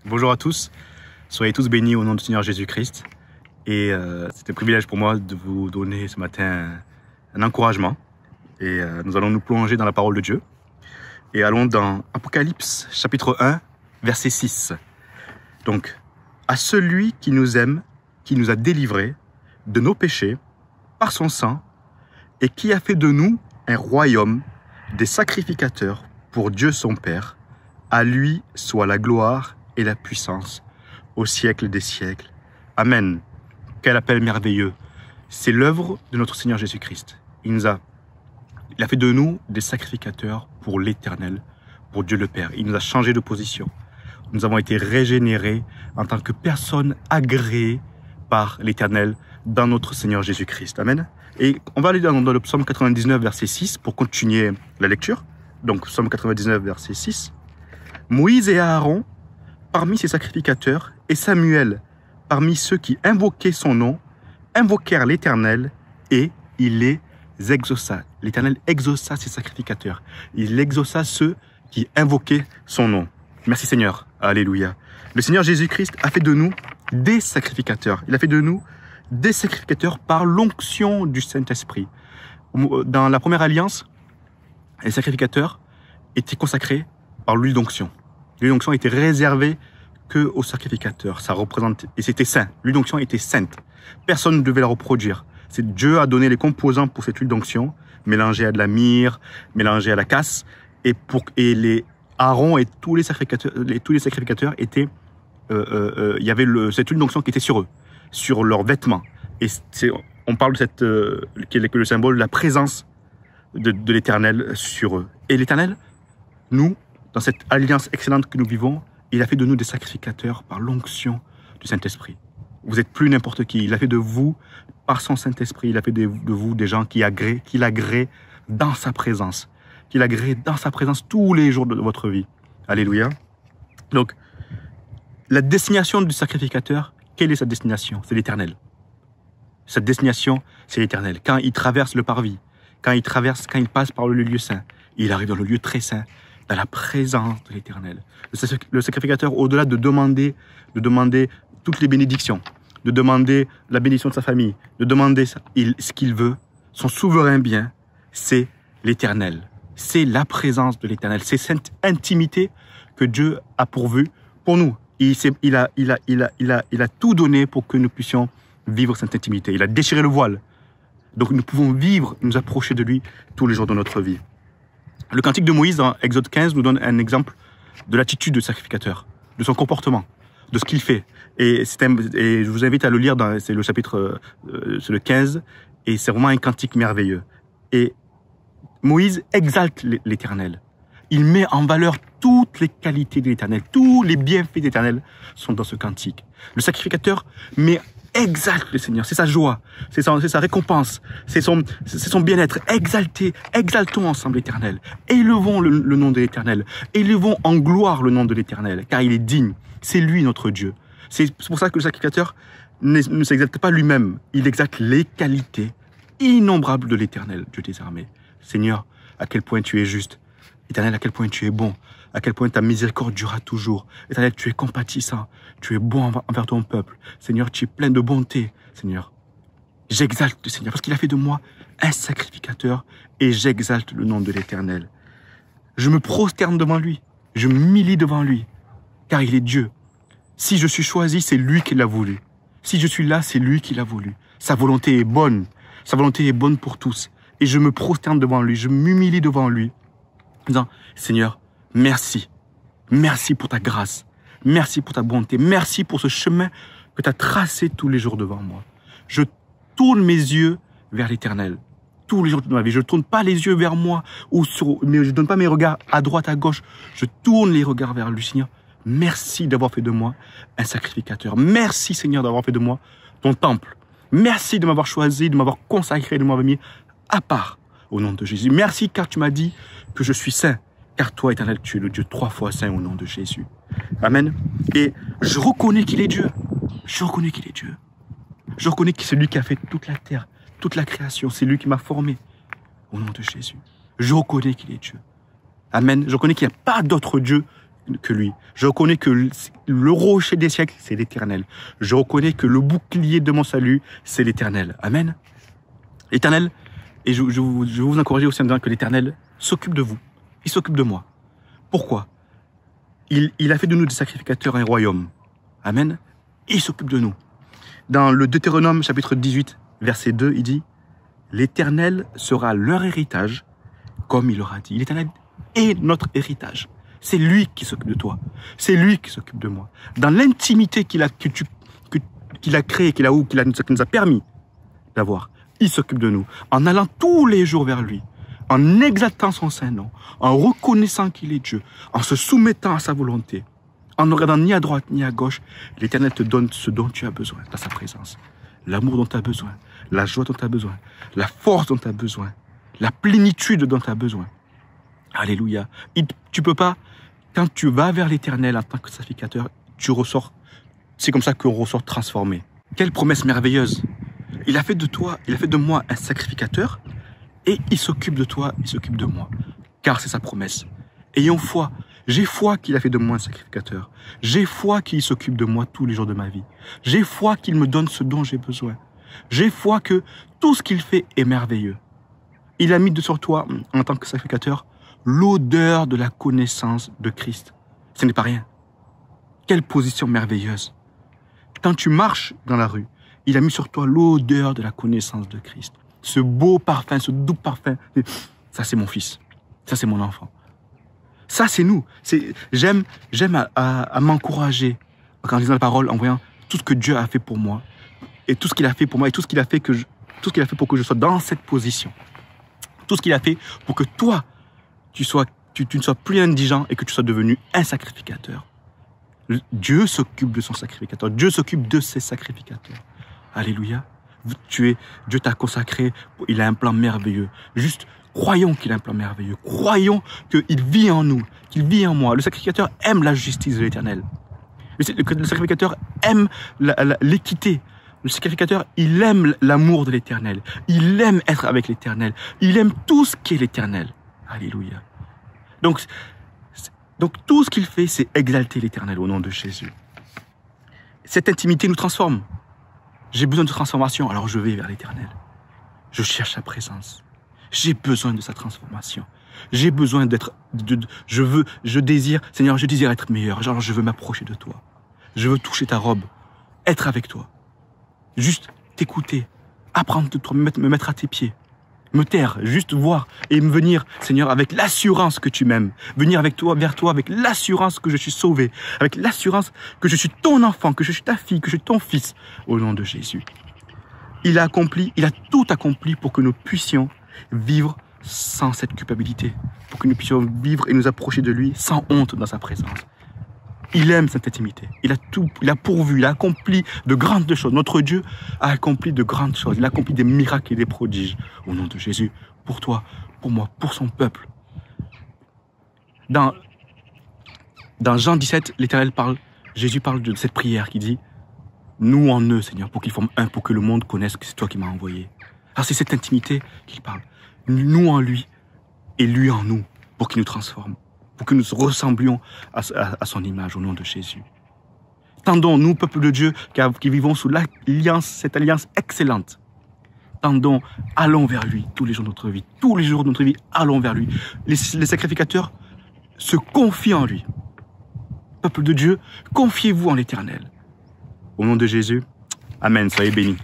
Bonjour à tous, soyez tous bénis au nom du Seigneur Jésus-Christ. Et c'est un privilège pour moi de vous donner ce matin un encouragement. Et nous allons nous plonger dans la parole de Dieu. Et allons dans Apocalypse chapitre 1, verset 6. Donc, à celui qui nous aime, qui nous a délivrés de nos péchés par son sang, et qui a fait de nous un royaume des sacrificateurs pour Dieu son Père, à lui soit la gloire et la puissance au siècle des siècles. Amen. Quel appel merveilleux. C'est l'œuvre de notre Seigneur Jésus-Christ. Il a fait de nous des sacrificateurs pour l'Éternel, pour Dieu le Père. Il nous a changé de position. Nous avons été régénérés en tant que personnes agréées par l'Éternel dans notre Seigneur Jésus-Christ. Amen. Et on va aller dans le psaume 99, verset 6 pour continuer la lecture. Donc, psaume 99, verset 6. Moïse et Aaron, parmi ses sacrificateurs, et Samuel, parmi ceux qui invoquaient son nom, invoquèrent l'Éternel et il les exauça. L'Éternel exauça ses sacrificateurs. Il exauça ceux qui invoquaient son nom. Merci Seigneur. Alléluia. Le Seigneur Jésus-Christ a fait de nous des sacrificateurs. Il a fait de nous des sacrificateurs par l'onction du Saint-Esprit. Dans la première alliance, les sacrificateurs étaient consacrés par l'huile d'onction. L'huile d'onction était réservée que aux sacrificateurs. Ça représente, et c'était saint. L'huile d'onction était sainte. Personne ne devait la reproduire. C'est Dieu a donné les composants pour cette huile d'onction, mélangée à de la myrrhe, mélangée à la casse, et les Aaron et tous les sacrificateurs étaient, il y avait cette huile d'onction qui était sur eux, sur leurs vêtements. Et on parle de cette, qui est le symbole de la présence de l'Éternel sur eux. Et l'Éternel, nous, dans cette alliance excellente que nous vivons, il a fait de nous des sacrificateurs par l'onction du Saint-Esprit. Vous n'êtes plus n'importe qui. Il a fait de vous, par son Saint-Esprit, il a fait de vous des gens qu'il agrée dans sa présence. Qu'il agrée dans sa présence tous les jours de votre vie. Alléluia. Donc, la destination du sacrificateur, quelle est sa destination? C'est l'Éternel. Sa destination, c'est l'Éternel. Quand il traverse le parvis, quand il passe par le lieu saint, il arrive dans le lieu très saint, dans la présence de l'Éternel. Le sacrificateur, au-delà de demander toutes les bénédictions, de demander la bénédiction de sa famille, de demander ce qu'il veut, son souverain bien, c'est l'Éternel. C'est la présence de l'Éternel. C'est cette intimité que Dieu a pourvue pour nous. Il a tout donné pour que nous puissions vivre cette intimité. Il a déchiré le voile. Donc nous pouvons vivre, nous approcher de lui tous les jours de notre vie. Le cantique de Moïse, dans Exode 15, nous donne un exemple de l'attitude du sacrificateur, de son comportement, de ce qu'il fait. Et je vous invite à le lire, c'est le chapitre c'est le 15, et c'est vraiment un cantique merveilleux. Et Moïse exalte l'Éternel. Il met en valeur toutes les qualités de l'Éternel, tous les bienfaits de l'Éternel sont dans ce cantique. Le sacrificateur exalte le Seigneur, c'est sa joie, c'est sa récompense, c'est son bien-être. Exaltons ensemble l'Éternel. Élevons le nom de l'Éternel. Élevons en gloire le nom de l'Éternel, car il est digne. C'est lui notre Dieu. C'est pour ça que le sacrificateur ne s'exalte pas lui-même. Il exalte les qualités innombrables de l'Éternel, Dieu des armées. Seigneur, à quel point tu es juste. Éternel, à quel point tu es bon. À quel point ta miséricorde durera toujours. Éternel, tu es compatissant. Tu es bon envers ton peuple. Seigneur, tu es plein de bonté. Seigneur, j'exalte le Seigneur parce qu'il a fait de moi un sacrificateur et j'exalte le nom de l'Éternel. Je me prosterne devant lui. Je m'humilie devant lui. Car il est Dieu. Si je suis choisi, c'est lui qui l'a voulu. Si je suis là, c'est lui qui l'a voulu. Sa volonté est bonne. Sa volonté est bonne pour tous. Et je me prosterne devant lui. Je m'humilie devant lui. En disant, Seigneur, merci. Merci pour ta grâce. Merci pour ta bonté. Merci pour ce chemin que tu as tracé tous les jours devant moi. Je tourne mes yeux vers l'Éternel. Tous les jours de ma vie. Je ne tourne pas les yeux vers moi. Mais je ne donne pas mes regards à droite, à gauche. Je tourne les regards vers lui, Seigneur. Merci d'avoir fait de moi un sacrificateur. Merci, Seigneur, d'avoir fait de moi ton temple. Merci de m'avoir choisi, de m'avoir consacré, de m'avoir mis à part au nom de Jésus. Merci car tu m'as dit que je suis saint. Car toi, Éternel, tu es le Dieu 3 fois saint au nom de Jésus. Amen. Et je reconnais qu'il est Dieu. Je reconnais qu'il est Dieu. Je reconnais que c'est lui qui a fait toute la terre, toute la création. C'est lui qui m'a formé au nom de Jésus. Je reconnais qu'il est Dieu. Amen. Je reconnais qu'il n'y a pas d'autre Dieu que lui. Je reconnais que le rocher des siècles, c'est l'Éternel. Je reconnais que le bouclier de mon salut, c'est l'Éternel. Amen. L'Éternel, et je veux vous encourager aussi en disant que l'Éternel s'occupe de vous. Il s'occupe de moi. Pourquoi? Il a fait de nous des sacrificateurs un royaume. Amen. Et il s'occupe de nous. Dans le Deutéronome, chapitre 18, verset 2, il dit « L'Éternel sera leur héritage, comme il l'aura dit. » L'Éternel est notre héritage. C'est lui qui s'occupe de toi. C'est lui qui s'occupe de moi. Dans l'intimité qu'il a créée, qu'il nous a permis d'avoir, il s'occupe de nous. En allant tous les jours vers lui, en exaltant son saint nom, en reconnaissant qu'il est Dieu, en se soumettant à sa volonté, en ne regardant ni à droite ni à gauche, l'Éternel te donne ce dont tu as besoin dans sa présence. L'amour dont tu as besoin, la joie dont tu as besoin, la force dont tu as besoin, la plénitude dont tu as besoin. Alléluia. Tu peux pas, quand tu vas vers l'Éternel en tant que sacrificateur, tu ressors, c'est comme ça qu'on ressort transformé. Quelle promesse merveilleuse. Il a fait de toi, il a fait de moi un sacrificateur et il s'occupe de toi, il s'occupe de moi. Car c'est sa promesse. Ayons foi. J'ai foi qu'il a fait de moi un sacrificateur. J'ai foi qu'il s'occupe de moi tous les jours de ma vie. J'ai foi qu'il me donne ce dont j'ai besoin. J'ai foi que tout ce qu'il fait est merveilleux. Il a mis sur toi, en tant que sacrificateur, l'odeur de la connaissance de Christ. Ce n'est pas rien. Quelle position merveilleuse. Quand tu marches dans la rue, il a mis sur toi l'odeur de la connaissance de Christ. Ce beau parfum, ce doux parfum. Ça, c'est mon fils. Ça, c'est mon enfant. Ça, c'est nous. J'aime à m'encourager en lisant la parole, en voyant tout ce que Dieu a fait pour moi et tout ce qu'il a fait pour moi et tout ce qu'il a fait pour que je sois dans cette position. Tout ce qu'il a fait pour que toi, tu ne sois plus indigent et que tu sois devenu un sacrificateur. Dieu s'occupe de son sacrificateur. Dieu s'occupe de ses sacrificateurs. Alléluia. Dieu t'a consacré. Il a un plan merveilleux. Juste, croyons qu'il a un plan merveilleux. Croyons qu'il vit en nous, qu'il vit en moi. Le sacrificateur aime la justice de l'Éternel. Le sacrificateur aime l'équité. Le sacrificateur, il aime l'amour de l'Éternel. Il aime être avec l'Éternel. Il aime tout ce qui est l'Éternel. Alléluia. Donc tout ce qu'il fait, c'est exalter l'Éternel au nom de Jésus. Cette intimité nous transforme. J'ai besoin de transformation, alors je vais vers l'Éternel. Je cherche sa présence. J'ai besoin de sa transformation. J'ai besoin je désire, Seigneur, je désire être meilleur. Genre, je veux m'approcher de toi. Je veux toucher ta robe, être avec toi. Juste t'écouter, apprendre de toi, me mettre à tes pieds. Me taire, juste voir et me venir, Seigneur, avec l'assurance que tu m'aimes. Venir vers toi, avec l'assurance que je suis sauvé, avec l'assurance que je suis ton enfant, que je suis ta fille, que je suis ton fils, au nom de Jésus. Il a tout accompli pour que nous puissions vivre sans cette culpabilité, pour que nous puissions vivre et nous approcher de lui sans honte dans sa présence. Il aime cette intimité. Il a pourvu, il a accompli de grandes choses. Notre Dieu a accompli de grandes choses. Il a accompli des miracles et des prodiges au nom de Jésus, pour toi, pour moi, pour son peuple. Dans Jean 17, Jésus parle de cette prière qui dit « Nous en eux, Seigneur, pour qu'ils forment un, pour que le monde connaisse que c'est toi qui m'as envoyé. » Alors c'est cette intimité qu'il parle. Nous en lui et lui en nous, pour qu'il nous transforme, pour que nous ressemblions à son image au nom de Jésus. Tendons, nous, peuple de Dieu, qui vivons sous cette alliance excellente, tendons, allons vers lui tous les jours de notre vie. Tous les jours de notre vie, allons vers lui. Les sacrificateurs se confient en lui. Peuple de Dieu, confiez-vous en l'Éternel. Au nom de Jésus, amen, soyez bénis.